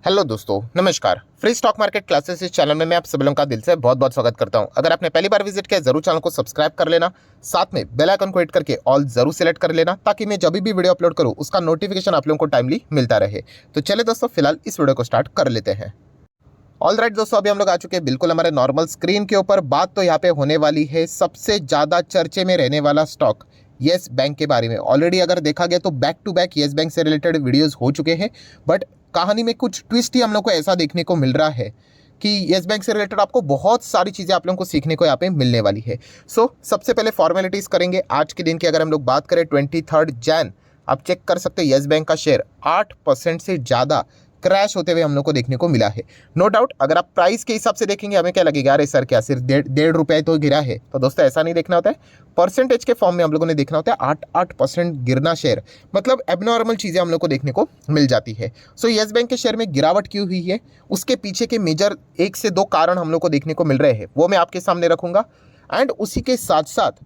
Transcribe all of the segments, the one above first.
Hello दोस्तों, नमस्कार। Free stock market classes इस चैनल में मैं आप सभी लोगों का दिल से बहुत बहुत स्वागत करता हूं। अगर आपने पहली बार विजिट किया जरूर चैनल को सब्सक्राइब कर लेना, साथ में बेल आइकन को हिट करके ऑल जरूर सेलेक्ट कर लेना ताकि मैं जब भी वीडियो अपलोड करूं उसका नोटिफिकेशन आप लोगों को टाइमली मिलता रहे। तो चले दोस्तों, फिलहाल इस वीडियो को स्टार्ट कर लेते हैं। ऑल राइट दोस्तों, अभी हम लोग आ चुके हैं बिल्कुल हमारे नॉर्मल स्क्रीन के ऊपर। बात तो यहाँ पे होने वाली है सबसे ज़्यादा चर्चे में रहने वाला स्टॉक येस बैंक के बारे में। ऑलरेडी अगर देखा गया तो back to back Yes Bank से रिलेटेड वीडियोस हो चुके हैं, बट कहानी में कुछ ट्विस्ट ही हम लोग को ऐसा देखने को मिल रहा है कि येस बैंक से रिलेटेड आपको बहुत सारी चीज़ें आप लोगों को सीखने को यहाँ पे मिलने वाली है। सबसे पहले फॉर्मेलिटीज़ करेंगे। आज के दिन की अगर हम लोग बात करें 23 जैन, आप चेक कर सकते हैं येस बैंक का शेयर 8% से ज़्यादा क्रैश होते हुए हम लोग को देखने को मिला है। नो डाउट अगर आप प्राइस के हिसाब से देखेंगे हमें क्या लगेगा, अरे सर क्या सिर्फ डेढ़ रुपये तो गिरा है। तो दोस्तों ऐसा नहीं देखना होता है, परसेंटेज के फॉर्म में हम लोगों ने देखना होता है। 8% गिरना शेयर मतलब एबनॉर्मल चीज़ें हम लोग को देखने को मिल जाती है। येस बैंक के शेयर में गिरावट क्यों हुई है, उसके पीछे के मेजर 1 से 2 कारण हम लोग को देखने को मिल रहे हैं, वो मैं आपके सामने रखूंगा। एंड उसी के साथ साथ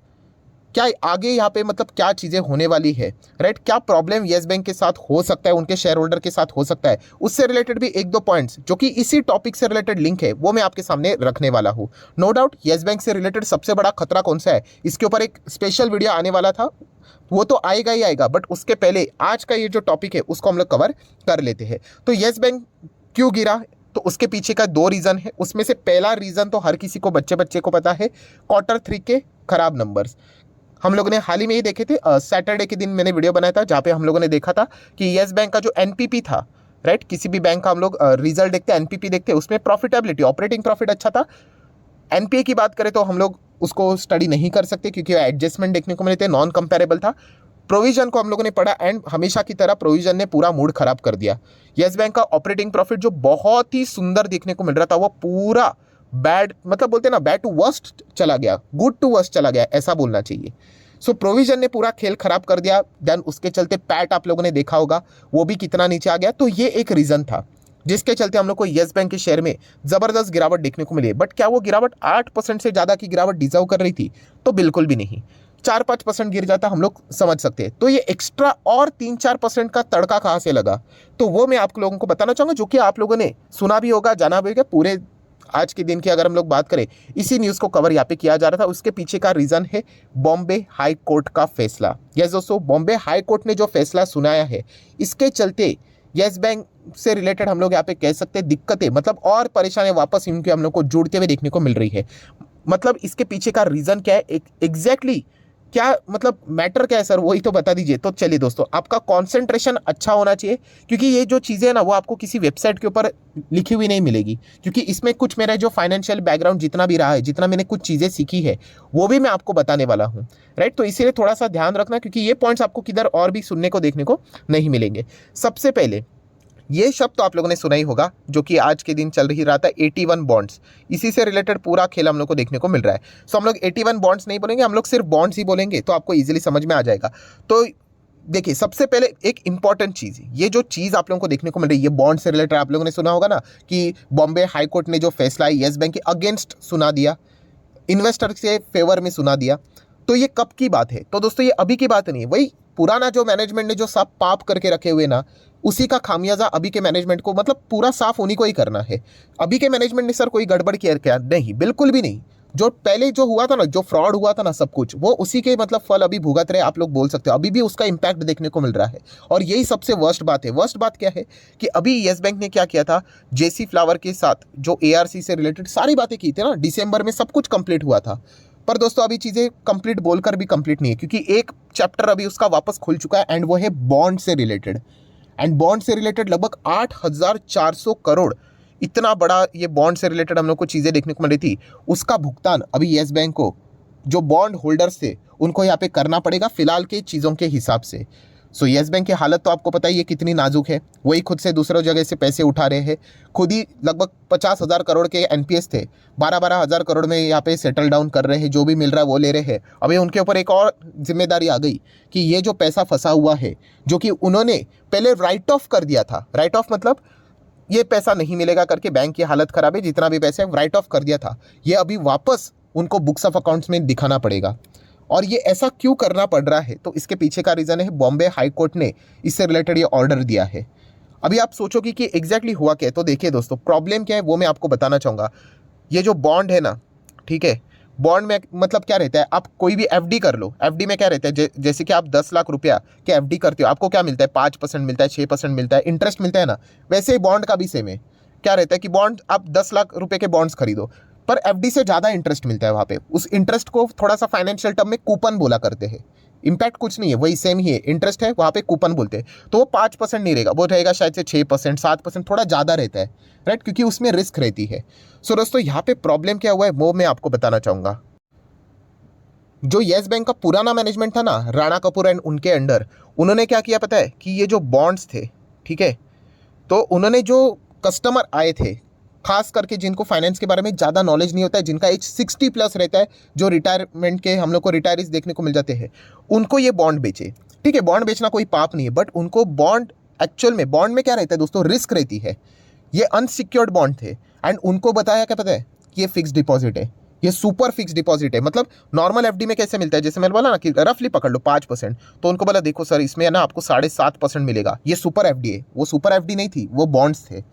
क्या आगे यहाँ पे मतलब क्या चीज़ें होने वाली है, राइट, क्या प्रॉब्लम येस बैंक के साथ हो सकता है, उनके शेयर होल्डर के साथ हो सकता है, उससे रिलेटेड भी 1-2 पॉइंट्स जो कि इसी टॉपिक से रिलेटेड लिंक है वो मैं आपके सामने रखने वाला हूँ। नो डाउट येस बैंक से रिलेटेड सबसे बड़ा खतरा कौन सा है, इसके ऊपर एक स्पेशल वीडियो आने वाला था, वो तो आएगा ही आएगा, बट उसके पहले आज का ये जो टॉपिक है उसको हम लोग कवर कर लेते हैं। तो येस बैंक क्यों गिरा, तो उसके पीछे का 2 रीज़न है। उसमें से पहला रीज़न तो हर किसी को बच्चे बच्चे को पता है, Q3 के खराब नंबर्स। हम लोगों ने हाल ही में ही देखे थे, सैटरडे के दिन मैंने वीडियो बनाया था जहाँ पे हम लोगों ने देखा था कि येस बैंक का जो एनपीपी था, राइट, किसी भी बैंक का हम लोग रिजल्ट देखते हैं, एनपीपी देखते हैं, उसमें प्रॉफिटेबिलिटी ऑपरेटिंग प्रॉफिट अच्छा था। एनपीए की बात करें तो हम लोग उसको स्टडी नहीं कर सकते क्योंकि एडजस्टमेंट देखने को मिले थे, नॉन कंपेरेबल था। प्रोविजन को हम लोगों ने पढ़ा एंड हमेशा की तरह प्रोविजन ने पूरा मूड खराब कर दिया। येस बैंक का ऑपरेटिंग प्रॉफिट जो बहुत ही सुंदर देखने को मिल रहा था वो पूरा बैड, मतलब बोलते हैं ना, बैड टू वर्स्ट चला गया, गुड टू वर्स्ट चला गया, ऐसा बोलना चाहिए। प्रोविजन ने पूरा खेल खराब कर दिया। देन उसके चलते पैट आप लोगों ने देखा होगा वो भी कितना नीचे आ गया। तो ये एक रीजन था जिसके चलते हम लोग को येस बैंक के शेयर में जबरदस्त गिरावट देखने को मिली। बट क्या वो गिरावट 8% से ज्यादा की गिरावट डिजर्व कर रही थी? तो बिल्कुल भी नहीं। 4-5% गिर जाता हम लोग समझ सकते हैं। तो ये एक्स्ट्रा और 3-4% का तड़का कहाँ से लगा, तो वो मैं आप लोगों को बताना चाहूंगा, जो कि आप लोगों ने सुना भी होगा, जाना भी होगा। पूरे आज के दिन की अगर हम लोग बात करें, इसी न्यूज़ को कवर यहाँ पे किया जा रहा था। उसके पीछे का रीज़न है बॉम्बे हाई कोर्ट का फैसला। यस दोस्तों, बॉम्बे हाई कोर्ट ने जो फैसला सुनाया है, इसके चलते यस बैंक से रिलेटेड हम लोग यहाँ पे कह सकते हैं दिक्कतें, मतलब और परेशानियां वापस इनके हम लोग को जुड़ते हुए देखने को मिल रही है। मतलब इसके पीछे का रीज़न क्या है, एग्जैक्टली क्या मतलब मैटर क्या है सर, वही तो बता दीजिए। तो चलिए दोस्तों, आपका कंसंट्रेशन अच्छा होना चाहिए क्योंकि ये जो चीज़ें हैं ना वो आपको किसी वेबसाइट के ऊपर लिखी हुई नहीं मिलेगी, क्योंकि इसमें कुछ मेरा जो फाइनेंशियल बैकग्राउंड जितना भी रहा है, जितना मैंने कुछ चीज़ें सीखी है, वो भी मैं आपको बताने वाला हूँ, राइट। तो इसीलिए थोड़ा सा ध्यान रखना क्योंकि ये पॉइंट्स आपको किधर और भी सुनने को देखने को नहीं मिलेंगे। सबसे पहले ये शब्द तो आप लोगों ने सुना ही होगा, जो कि आज के दिन चल रही रहा था 81 बॉन्ड्स। इसी से रिलेटेड पूरा खेल हम लोग को देखने को मिल रहा है। हम लोग 81 बॉन्ड्स नहीं बोलेंगे, हम लोग सिर्फ बॉन्ड्स ही बोलेंगे, तो आपको इजीली समझ में आ जाएगा। तो देखिए, सबसे पहले एक इंपॉर्टेंट चीज़, ये जो चीज़ आप लोगों को देखने को मिल रही है, ये बॉन्ड से रिलेटेड आप लोगों ने सुना होगा ना कि बॉम्बे हाई कोर्ट ने जो फैसला है येस बैंक के अगेंस्ट सुना दिया, इन्वेस्टर के फेवर में सुना दिया। तो ये कब की बात है? तो दोस्तों ये अभी की बात नहीं है, वही पुराना जो मैनेजमेंट ने जो सब पाप करके रखे हुए ना, उसी का खामियाजा अभी के मैनेजमेंट को, मतलब पूरा साफ उन्हीं को ही करना है। अभी के मैनेजमेंट ने सर कोई गड़बड़ किया क्या? नहीं, बिल्कुल भी नहीं। जो पहले जो हुआ था ना, जो फ्रॉड हुआ था ना, सब कुछ वो उसी के मतलब फल अभी भुगत रहे, आप लोग बोल सकते हो। अभी भी उसका इंपैक्ट देखने को मिल रहा है और यही सबसे वर्स्ट बात है। वर्स्ट बात क्या है कि अभी येस बैंक ने क्या किया था, जेसी फ्लावर के साथ जो एआरसी से रिलेटेड सारी बातें की थी ना, दिसंबर में सब कुछ कंप्लीट हुआ था। पर दोस्तों अभी चीज़ें कंप्लीट बोलकर भी कंप्लीट नहीं है, क्योंकि एक चैप्टर अभी उसका वापस खुल चुका है एंड वो है बॉन्ड से रिलेटेड। एंड बॉन्ड से रिलेटेड लगभग 8,400 करोड़, इतना बड़ा ये बॉन्ड से रिलेटेड हम लोग को चीज़ें देखने को मिली थी। उसका भुगतान अभी येस बैंक को, जो बॉन्ड होल्डर्स थे, उनको यहाँ पे करना पड़ेगा फिलहाल के चीज़ों के हिसाब से। येस बैंक की हालत तो आपको पता ही है कितनी नाजुक है। वही खुद से दूसरों जगह से पैसे उठा रहे हैं, खुद ही लगभग 50,000 करोड़ के एनपीएस थे, 12-12 हज़ार करोड़ में यहाँ पे सेटल डाउन कर रहे हैं, जो भी मिल रहा है वो ले रहे हैं। अभी उनके ऊपर एक और जिम्मेदारी आ गई कि ये जो पैसा फंसा हुआ है, जो कि उन्होंने पहले राइट ऑफ कर दिया था, राइट ऑफ मतलब ये पैसा नहीं मिलेगा करके, बैंक की हालत खराब है, जितना भी पैसा है राइट ऑफ कर दिया था, ये अभी वापस उनको बुक्स ऑफ अकाउंट्स में दिखाना पड़ेगा। और ये ऐसा क्यों करना पड़ रहा है? तो इसके पीछे का रीज़न है बॉम्बे हाई कोर्ट ने इससे रिलेटेड ये ऑर्डर दिया है। अभी आप सोचोगे कि एग्जैक्टली हुआ क्या है, तो देखिए दोस्तों प्रॉब्लम क्या है वो मैं आपको बताना चाहूँगा। ये जो बॉन्ड है ना, ठीक है, बॉन्ड में मतलब क्या रहता है, आप कोई भी एफडी कर लो, एफडी में क्या रहता है, जैसे कि आप 10 लाख रुपया के एफडी करते हो, आपको क्या मिलता है, 5% मिलता है, 6% मिलता है, इंटरेस्ट मिलता है ना। वैसे ही बॉन्ड का भी सेम है। क्या रहता है कि बॉन्ड, आप 10 लाख रुपए के बॉन्ड्स खरीदो, पर एफडी से ज़्यादा इंटरेस्ट मिलता है वहाँ पे। उस इंटरेस्ट को थोड़ा सा फाइनेंशियल टर्म में कूपन बोला करते हैं। इम्पैक्ट कुछ नहीं है, वही सेम ही है, इंटरेस्ट है, वहाँ पे कूपन बोलते हैं। तो वो 5% नहीं रहेगा, वो रहेगा शायद से 6%, 7%, थोड़ा ज़्यादा रहता है, राइट, क्योंकि उसमें रिस्क रहती है। सो दोस्तों यहाँ पे प्रॉब्लम क्या हुआ है वो मैं आपको बताना चाहूँगा। जो येस बैंक का पुराना मैनेजमेंट था ना, राणा कपूर एंड उनके अंडर, उन्होंने क्या किया पता है कि ये जो बॉन्ड्स थे, ठीक है, तो उन्होंने जो कस्टमर आए थे, खास करके जिनको फाइनेंस के बारे में ज़्यादा नॉलेज नहीं होता है, जिनका एज 60+ रहता है, जो रिटायरमेंट के हम लोग को रिटायरीज देखने को मिल जाते हैं, उनको ये बॉन्ड बेचे। ठीक है, बॉन्ड बेचना कोई पाप नहीं है, बट उनको बॉन्ड, एक्चुअल में बॉन्ड में क्या रहता है दोस्तों, रिस्क रहती है। ये अनसिक्योर्ड बॉन्ड थे एंड उनको बताया क्या पता है कि ये फिक्स डिपॉजिट है, ये सुपर फिक्स डिपॉजिट है। मतलब नॉर्मल एफडी में कैसे मिलता है, जैसे मैंने बोला ना कि रफली पकड़ लो 5%, तो उनको बोला देखो सर इसमें है ना आपको 7.5% मिलेगा, ये सुपर एफडी है। वो सुपर एफडी नहीं थी, वो बॉन्ड्स थे।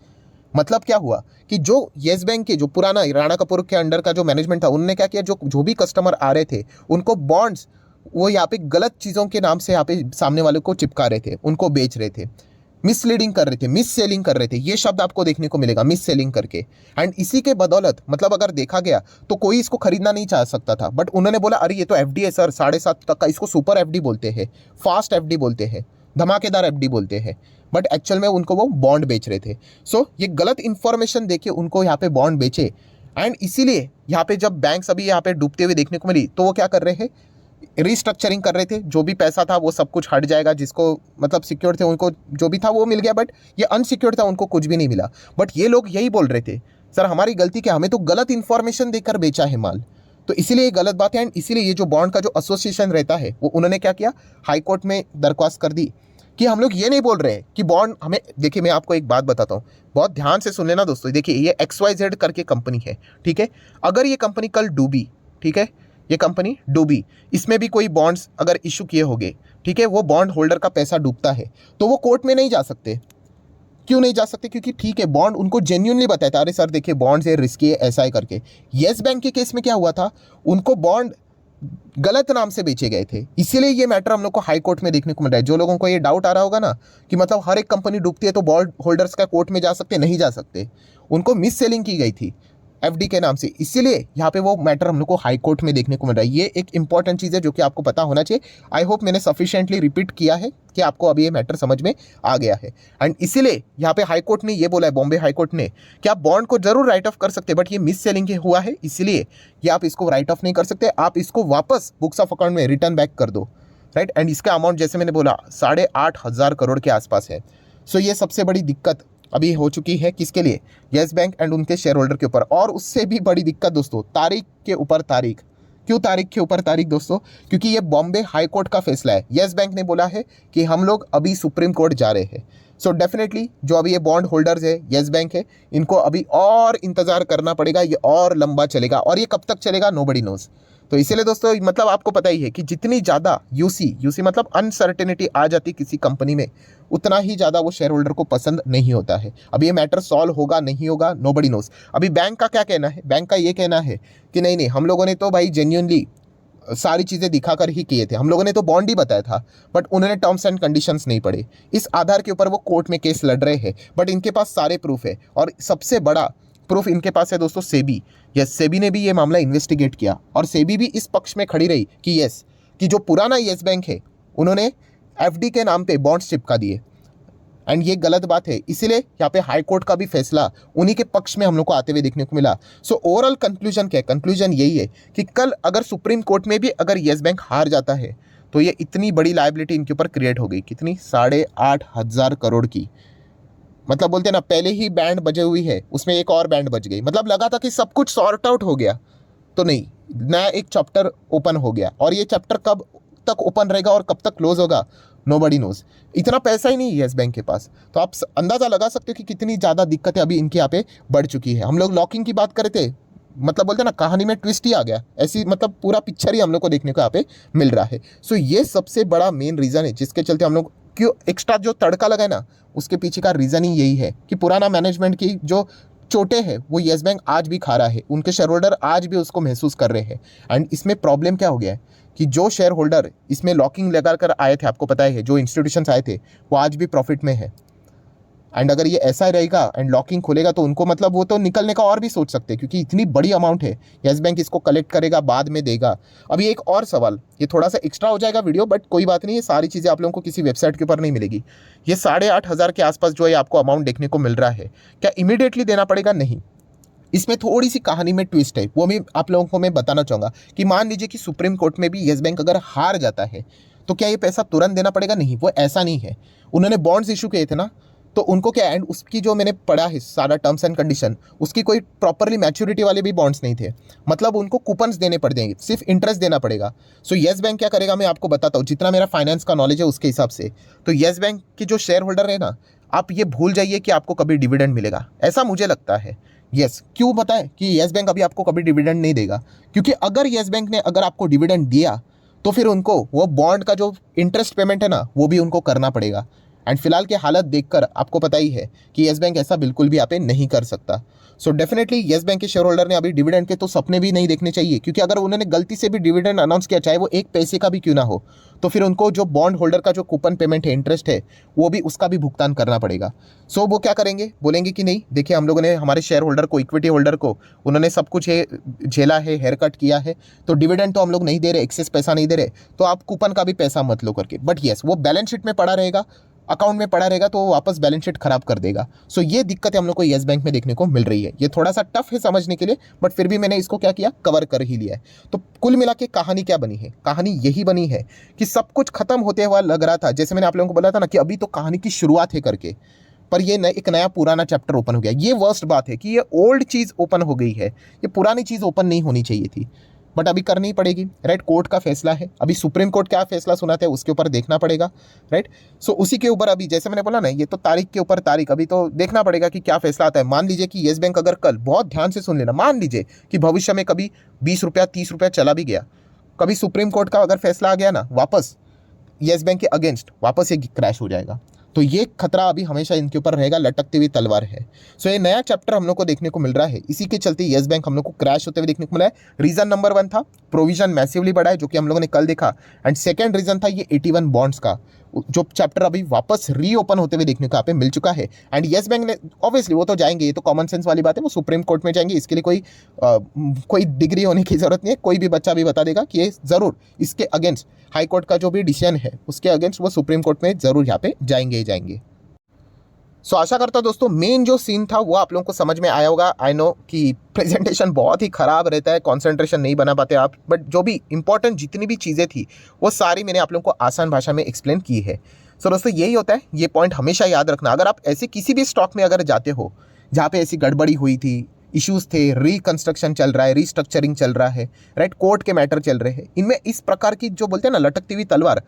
मतलब क्या हुआ कि जो येस बैंक के जो पुराना राणा कपूर के अंडर का जो मैनेजमेंट था, उन्होंने क्या किया, जो भी कस्टमर आ रहे थे उनको बॉन्ड्स, वो यहाँ पे गलत चीज़ों के नाम से यहाँ पे सामने वाले को चिपका रहे थे, उनको बेच रहे थे, मिसलीडिंग कर रहे थे, मिस सेलिंग कर रहे थे। ये शब्द आपको देखने को मिलेगा, मिस सेलिंग करके। एंड इसी के बदौलत मतलब अगर देखा गया तो कोई इसको खरीदना नहीं चाह सकता था, बट उन्होंने बोला अरे ये तो एफडी है सर, 7.5 तक का, इसको सुपर एफडी बोलते हैं, फास्ट एफडी बोलते हैं, धमाकेदार एफडी बोलते हैं। बट एक्चुअल में उनको वो बॉन्ड बेच रहे थे। सो ये गलत इंफॉर्मेशन देके उनको यहाँ पे बॉन्ड बेचे। एंड इसीलिए यहाँ पे जब बैंक्स अभी यहाँ पे डूबते हुए देखने को मिली, तो वो क्या कर रहे हैं, रिस्ट्रक्चरिंग कर रहे थे। जो भी पैसा था वो सब कुछ हट जाएगा, जिसको मतलब सिक्योर थे उनको जो भी था वो मिल गया, बट ये अनसिक्योर था उनको कुछ भी नहीं मिला। बट ये लोग यही बोल रहे थे सर हमारी गलती क्या, हमें तो गलत इन्फॉर्मेशन देकर बेचा है माल, तो इसीलिए ये गलत बात है। एंड इसीलिए ये जो बॉन्ड का जो एसोसिएशन रहता है, वो उन्होंने क्या किया, हाई कोर्ट में दरख्वास्त कर दी कि हम लोग ये नहीं बोल रहे हैं कि बॉन्ड हमें, देखिए मैं आपको एक बात बताता हूँ, बहुत ध्यान से सुन लेना दोस्तों। देखिए ये XYZ करके कंपनी है, ठीक है, अगर ये कंपनी कल डूबी, ठीक है, ये कंपनी डूबी, इसमें भी कोई बॉन्ड्स अगर इशू किए होंगे, ठीक है, वो बॉन्ड होल्डर का पैसा डूबता है, तो वो कोर्ट में नहीं जा सकते। क्यों नहीं जा सकते, क्योंकि ठीक है बॉन्ड उनको जेन्युइनली बताया था, अरे सर देखिए बॉन्ड्स है, रिस्की है, ऐसा है करके। येस बैंक के केस में क्या हुआ था, उनको बॉन्ड गलत नाम से बेचे गए थे, इसीलिए ये मैटर हम लोग को हाई कोर्ट में देखने को मिल रहा है। जो लोगों को ये डाउट आ रहा होगा ना कि मतलब हर एक कंपनी डूबती है तो बॉन्ड होल्डर्स का कोर्ट में जा सकते, नहीं जा सकते, उनको मिस सेलिंग की गई थी एफडी के नाम से, इसीलिए यहाँ पे वो मैटर हम लोग को हाई कोर्ट में देखने को मिल रहा है। ये एक इंपॉर्टेंट चीज़ है जो कि आपको पता होना चाहिए। आई होप मैंने सफिशिएंटली रिपीट किया है कि आपको अभी ये मैटर समझ में आ गया है। एंड इसीलिए यहाँ पे हाई कोर्ट ने ये बोला है, बॉम्बे हाई कोर्ट ने, कि आप बॉन्ड को जरूर राइट ऑफ कर सकते हैं, बट ये मिस सेलिंग हुआ है, इसलिए ये आप इसको राइट ऑफ नहीं कर सकते, आप इसको वापस बुक्स ऑफ अकाउंट में रिटर्न बैक कर दो, राइट। एंड इसका अमाउंट जैसे मैंने बोला 8,500 करोड़ के आसपास है। सो ये सबसे बड़ी दिक्कत अभी हो चुकी है किसके लिए, येस बैंक एंड उनके शेयर होल्डर के ऊपर। और उससे भी बड़ी दिक्कत दोस्तों, तारीख के ऊपर तारीख। क्यों तारीख के ऊपर तारीख दोस्तों, क्योंकि ये बॉम्बे हाई कोर्ट का फैसला है। येस बैंक ने बोला है कि हम लोग अभी सुप्रीम कोर्ट जा रहे हैं। सो डेफिनेटली जो अभी ये बॉन्ड होल्डर्स है, येस बैंक है, इनको अभी और इंतजार करना पड़ेगा, ये और लंबा चलेगा, और ये कब तक चलेगा नोबडी नोज। तो इसीलिए दोस्तों मतलब आपको पता ही है कि जितनी ज़्यादा यूसी मतलब अनसर्टेनिटी आ जाती किसी कंपनी में, उतना ही ज़्यादा वो शेयर होल्डर को पसंद नहीं होता है। अब ये मैटर सॉल्व होगा नहीं होगा नोबडी नोज। अभी बैंक का क्या कहना है, बैंक का ये कहना है कि नहीं नहीं, हम लोगों ने तो भाई जेन्युइनली सारी चीज़ें दिखाकर ही किए थे, हम लोगों ने तो बॉन्ड ही बताया था, बट उन्होंने टर्म्स एंड कंडीशंस नहीं पढ़े। इस आधार के ऊपर वो कोर्ट में केस लड़ रहे हैं, बट इनके पास सारे प्रूफ है, और सबसे बड़ा प्रूफ इनके पास है दोस्तों सेबी। यस, सेबी ने भी ये मामला इन्वेस्टिगेट किया, और सेबी भी इस पक्ष में खड़ी रही कि यस, कि जो पुराना येस बैंक है उन्होंने एफडी के नाम पे बॉन्ड्स चिपका दिए, एंड ये गलत बात है। इसीलिए यहाँ पे हाई कोर्ट का भी फैसला उन्हीं के पक्ष में हम लोग को आते हुए देखने को मिला। सो ओवरऑल कंक्लूजन क्या है, कंक्लूजन यही है कि कल अगर सुप्रीम कोर्ट में भी अगर येस बैंक हार जाता है, तो ये इतनी बड़ी लायबिलिटी इनके ऊपर क्रिएट हो गई, कितनी, 8,500 करोड़ की। मतलब बोलते हैं ना, पहले ही बैंड बजे हुई है, उसमें एक और बैंड बज गई। मतलब लगा था कि सब कुछ सॉर्ट आउट हो गया, तो नहीं, नया एक चैप्टर ओपन हो गया, और ये चैप्टर कब तक ओपन रहेगा और कब तक क्लोज होगा नोबडी नोज। इतना पैसा ही नहीं है येस बैंक के पास, तो आप अंदाज़ा लगा सकते हो कि कितनी ज़्यादा दिक्कतें अभी इनके यहाँ पे बढ़ चुकी है। हम लोग लॉकिंग की बात कर रहे थे, मतलब बोलते हैं ना कहानी में ट्विस्ट ही आ गया, ऐसी मतलब पूरा पिक्चर ही हम लोग को देखने को यहाँ पे मिल रहा है। सो ये सबसे बड़ा मेन रीज़न है जिसके चलते हम लोग क्यों एक्स्ट्रा जो तड़का लगा है ना, उसके पीछे का रीज़न ही यही है कि पुराना मैनेजमेंट की जो चोटें हैं वो येस बैंक आज भी खा रहा है, उनके शेयर होल्डर आज भी उसको महसूस कर रहे हैं। एंड इसमें प्रॉब्लम क्या हो गया है कि जो शेयर होल्डर इसमें लॉकिंग लगा कर आए थे, आपको पता है जो इंस्टीट्यूशंस आए थे वो आज भी प्रॉफिट में है। एंड अगर ये ऐसा रहेगा एंड लॉकिंग खोलेगा तो उनको मतलब वो तो निकलने का और भी सोच सकते हैं, क्योंकि इतनी बड़ी अमाउंट है, येस बैंक इसको कलेक्ट करेगा, बाद में देगा। अभी एक और सवाल, ये थोड़ा सा एक्स्ट्रा हो जाएगा वीडियो, बट कोई बात नहीं, ये सारी चीज़ें आप लोगों को किसी वेबसाइट के ऊपर नहीं मिलेगी। ये 8,500 के आसपास जो है आपको अमाउंट देखने को मिल रहा है, क्या इमीडिएटली देना पड़ेगा? नहीं। इसमें थोड़ी सी कहानी में ट्विस्ट है, वो भी आप लोगों को मैं बताना चाहूँगा कि मान लीजिए कि सुप्रीम कोर्ट में भी येस बैंक अगर हार जाता है तो क्या ये पैसा तुरंत देना पड़ेगा? नहीं, वो ऐसा नहीं है। उन्होंने बॉन्ड्स इशू किए थे ना, तो उनको क्या, एंड उसकी जो मैंने पढ़ा है सारा टर्म्स एंड कंडीशन, उसकी कोई प्रॉपरली मैच्योरिटी वाले भी बॉन्ड्स नहीं थे, मतलब उनको कूपन्स देने पड़ देंगे, सिर्फ इंटरेस्ट देना पड़ेगा। सो येस बैंक क्या करेगा, मैं आपको बताता हूँ जितना मेरा फाइनेंस का नॉलेज है उसके हिसाब से। तो येस बैंक की जो शेयर होल्डर है ना, आप ये भूल जाइए कि आपको कभी डिविडेंड मिलेगा, ऐसा मुझे लगता है। यस, क्यों बताएं कि येस बैंक अभी आपको कभी डिविडेंड नहीं देगा, क्योंकि अगर येस बैंक ने अगर आपको डिविडेंड दिया तो फिर उनको वो बॉन्ड का जो इंटरेस्ट पेमेंट है ना वो भी उनको करना पड़ेगा। एंड फिलहाल की हालत देखकर आपको पता ही है कि येस बैंक ऐसा बिल्कुल भी यहाँ पे नहीं कर सकता। सो डेफिनेटली येस बैंक के शेयर होल्डर ने अभी डिविडेंड के तो सपने भी नहीं देखने चाहिए, क्योंकि अगर उन्होंने गलती से भी डिविडेंड अनाउंस किया, चाहे वो 1 पैसे का भी क्यों ना हो, तो फिर उनको जो बॉन्ड होल्डर का जो कूपन पेमेंट है, इंटरेस्ट है, वो भी उसका भी भुगतान करना पड़ेगा। सो वो क्या करेंगे, बोलेंगे कि नहीं देखिए हम लोगों ने हमारे शेयर होल्डर को, इक्विटी होल्डर को उन्होंने सब कुछ झेला है, हेयर कट किया है, तो डिविडेंड तो हम लोग नहीं दे रहे, एक्सेस पैसा नहीं दे रहे, तो आप कूपन का भी पैसा मत लो करके। बट येस, वो बैलेंस शीट में पड़ा रहेगा, अकाउंट में पड़ा रहेगा, तो वो वापस बैलेंस शीट खराब कर देगा। सो ये दिक्कत हम लोग को येस बैंक में देखने को मिल रही है। ये थोड़ा सा टफ है समझने के लिए, बट फिर भी मैंने इसको क्या किया, कवर कर ही लिया है। तो कुल मिला के कहानी क्या बनी है, कहानी यही बनी है कि सब कुछ खत्म होते हुआ लग रहा था, जैसे मैंने आप लोगों को बोला था ना कि अभी तो कहानी की शुरुआत है करके, पर ये एक नया पुराना चैप्टर ओपन हो गया। ये वर्स्ट बात है कि ये ओल्ड चीज़ ओपन हो गई है, ये पुरानी चीज़ ओपन नहीं होनी चाहिए थी, बट अभी करनी पड़ेगी। राइट, कोर्ट का फैसला है, अभी सुप्रीम कोर्ट क्या फैसला सुनाते हैं उसके ऊपर देखना पड़ेगा। राइट, सो उसी के ऊपर अभी जैसे मैंने बोला ना, ये तो तारीख के ऊपर तारीख, अभी तो देखना पड़ेगा कि क्या फैसला आता है। मान लीजिए कि येस बैंक अगर कल, बहुत ध्यान से सुन लेना, मान लीजिए कि भविष्य में कभी 20 रुपया 30 रुपया चला भी गया, कभी सुप्रीम कोर्ट का अगर फैसला आ गया ना वापस येस बैंक के अगेंस्ट, वापस ये क्रैश हो जाएगा। तो ये खतरा अभी हमेशा इनके ऊपर रहेगा, लटकती हुई तलवार है। सो ये नया चैप्टर हम लोग को देखने को मिल रहा है, इसी के चलते येस बैंक हम लोग को क्रैश होते हुए देखने को मिला है। रीजन नंबर 1 था प्रोविजन मैसिवली बढ़ा है, जो कि हम लोगों ने कल देखा। एंड सेकंड रीजन था ये 81 बॉन्ड्स का, जो चैप्टर अभी वापस रीओपन होते हुए देखने को यहाँ पे मिल चुका है। एंड येस बैंक ने ऑब्वियसली वो तो जाएंगे, ये तो कॉमन सेंस वाली बात है, वो सुप्रीम कोर्ट में जाएंगे, इसके लिए कोई डिग्री होने की जरूरत नहीं है, कोई भी बच्चा भी बता देगा कि ये जरूर इसके अगेंस्ट हाई कोर्ट का जो भी डिसीजन है उसके अगेंस्ट वो सुप्रीम कोर्ट में जरूर यहाँ पे जाएंगे ही जाएंगे। सो आशा करता हूं दोस्तों मेन जो सीन था वो आप लोगों को समझ में आया होगा। आई नो कि प्रेजेंटेशन बहुत ही ख़राब रहता है, कंसंट्रेशन नहीं बना पाते आप, बट जो भी इंपॉर्टेंट जितनी भी चीज़ें थी वो सारी मैंने आप लोगों को आसान भाषा में एक्सप्लेन की है। सो दोस्तों यही होता है, ये पॉइंट हमेशा याद रखना। अगर आप ऐसे किसी भी स्टॉक में अगर जाते हो जहाँ पे ऐसी गड़बड़ी हुई थी, इश्यूज थे, रिकंस्ट्रक्शन चल रहा है, रीस्ट्रक्चरिंग चल रहा है, राइट, कोर्ट के मैटर चल रहे हैं, इनमें इस प्रकार की जो बोलते हैं ना लटकती हुई तलवार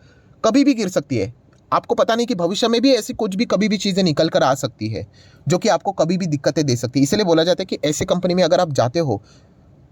कभी भी गिर सकती है। आपको पता नहीं कि भविष्य में भी ऐसी कुछ भी कभी भी चीज़ें निकल कर आ सकती है जो कि आपको कभी भी दिक्कतें दे सकती है। इसलिए बोला जाता है कि ऐसे कंपनी में अगर आप जाते हो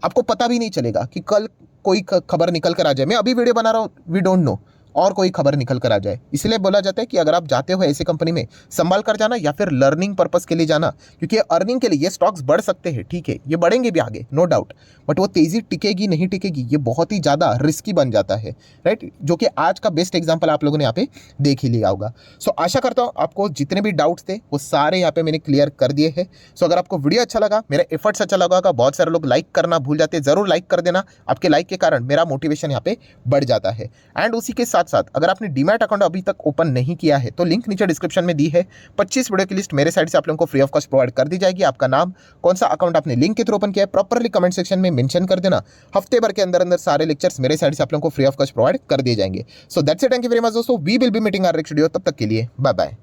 आपको पता भी नहीं चलेगा कि कल कोई खबर निकल कर आ जाए। मैं अभी वीडियो बना रहा हूँ, वी डोंट नो, और कोई खबर निकल कर आ जाए। इसलिए बोला जाता है कि अगर आप जाते हो ऐसी कंपनी में संभाल कर जाना, या फिर लर्निंग पर्पस के लिए जाना, क्योंकि अर्निंग के लिए ये स्टॉक्स बढ़ सकते हैं, ठीक है, ये बढ़ेंगे भी आगे, नो डाउट, बट वो तेज़ी टिकेगी नहीं टिकेगी, ये बहुत ही ज़्यादा रिस्की बन जाता है। राइट, जो कि आज का बेस्ट एग्जाम्पल आप लोगों ने यहाँ पे देख ही लिया होगा। सो आशा करता हूँ आपको जितने भी डाउट्स थे वो सारे यहाँ पे मैंने क्लियर कर दिए हैं। सो अगर आपको वीडियो अच्छा लगा, मेरा एफर्ट्स अच्छा लगा होगा, बहुत सारे लोग लाइक करना भूल जाते हैं, ज़रूर लाइक कर देना, आपके लाइक के कारण मेरा मोटिवेशन यहाँ पे बढ़ जाता है। एंड उसी के साथ साथ अगर आपने डीमैट अकाउंट अभी तक ओपन नहीं किया है तो लिंक नीचे डिस्क्रिप्शन में दी है, 25 वीडियो की लिस्ट मेरे साइड से आप लोगों को फ्री ऑफ कॉस्ट प्रोवाइड कर दी जाएगी। आपका नाम, कौन सा अकाउंट आपने लिंक के थ्रू ओपन किया है, प्रॉपरली कमेंट सेक्शन में मेंशन कर देना। हफ्ते भर के अंदर अंदर सारे लेक्चर्स मेरे साइड से आप लोगों को फ्री ऑफ कॉस्ट प्रोवाइड कर दिए जाएंगे। So that's it, thank you very much दोस्तों, we will be meeting our next video, तब तक के लिए बाय बाय।